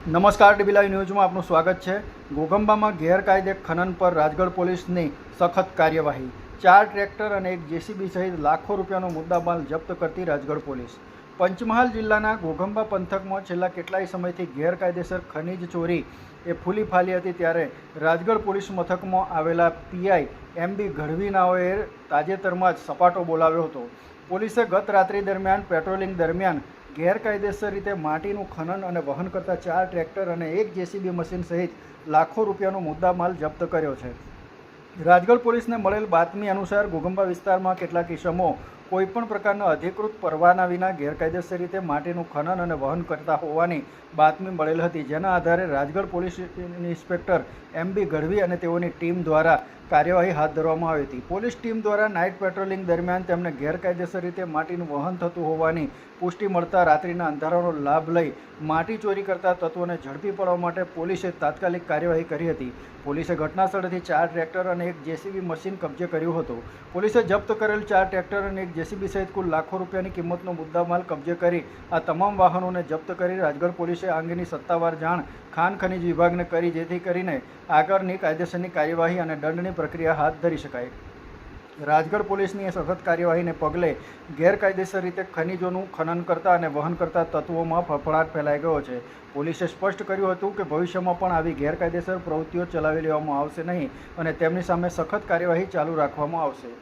નમસ્કાર, dB live ન્યૂઝમાં આપનું સ્વાગત છે। ઘોઘંબામાં ગેરકાયદે ખનન પર રાજગઢ પોલીસની સખત કાર્યવાહી। 4 ટ્રેક્ટર અને એક જેસીબી સહિત લાખો રૂપિયાનો મુદ્દામાલ જપ્ત કરતી રાજગઢ પોલીસ। પંચમહાલ જિલ્લાના ઘોઘંબા પંથકમાં છેલ્લા કેટલાય સમયથી ગેરકાયદેસર ખનીજ ચોરી એ ફૂલી ફાલી હતી, ત્યારે રાજગઢ પોલીસ મથકમાં આવેલા પીઆઈ એમબી ગઢવી નાઓએ તાજેતરમાં જ સપાટો બોલાવ્યો હતો। પોલીસે ગત રાત્રિ દરમિયાન પેટ્રોલિંગ દરમિયાન ગેરકાયદેસર રીતે માટીનું ખનન અને વહન કરતા 4 ટ્રેક્ટર અને એક જેસીબી મશીન સહિત લાખો રૂપિયાનો મુદ્દામાલ જપ્ત કર્યો છે। રાજગઢ પોલીસને મળેલ બાતમી અનુસાર ઘોઘંબા વિસ્તારમાં કેટલાક ઇસમો કોઈપણ પ્રકારના અધિકૃત પરવાના વિના ગેરકાયદેસર રીતે માટીનું ખનન અને વહન કરતા હોવાની બાતમી મળેલ હતી, જેના આધારે Rajgadh police inspector MB Gadhvi અને તેઓની ટીમ દ્વારા કાર્યવાહી હાથ ધરવામાં આવી હતી। પોલીસ ટીમ દ્વારા નાઇટ પેટ્રોલિંગ દરમિયાન તેમને ગેરકાયદેસર રીતે માટીનું વહન થતું હોવાની પુષ્ટિ મળતા રાત્રિના અંધારાનો લાભ લઈ માટી ચોરી કરતા તત્વોને ઝડપી પાડવા માટે પોલીસે તાત્કાલિક કાર્યવાહી કરી હતી। પોલીસે ઘટનાસ્થળેથી 4 ટ્રેક્ટર અને એક જેસીબી મશીન કબજે કર્યું હતું। પોલીસે જપ્ત કરેલ 4 ટ્રેક્ટર અને એક જેસીબી સહિત કુલ લાખો રૂપિયાની કિંમતનો મુદ્દામાલ કબજે કરી આ તમામ વાહનોને જપ્ત કરી રાજગઢ પોલીસે આ અંગેની સત્તાવાર જાણ ખાણ ખનીજ વિભાગને કરી, જેથી કરીને આગળની કાયદેસરની કાર્યવાહી અને દંડની પ્રક્રિયા હાથ ધરી શકાય। રાજગઢ પોલીસની સખત કાર્યવાહીને પગલે ગેરકાયદેસર રીતે ખનીજોનું ખનન કરતા અને વહન કરતા તત્વોમાં ફફડાટ ફેલાઈ ગયો છે। પોલીસે સ્પષ્ટ કર્યું હતું કે ભવિષ્યમાં પણ આવી ગેરકાયદેસર પ્રવૃત્તિઓ ચલાવી લેવામાં આવશે નહીં અને તેમની સામે સખત કાર્યવાહી ચાલુ રાખવામાં આવશે।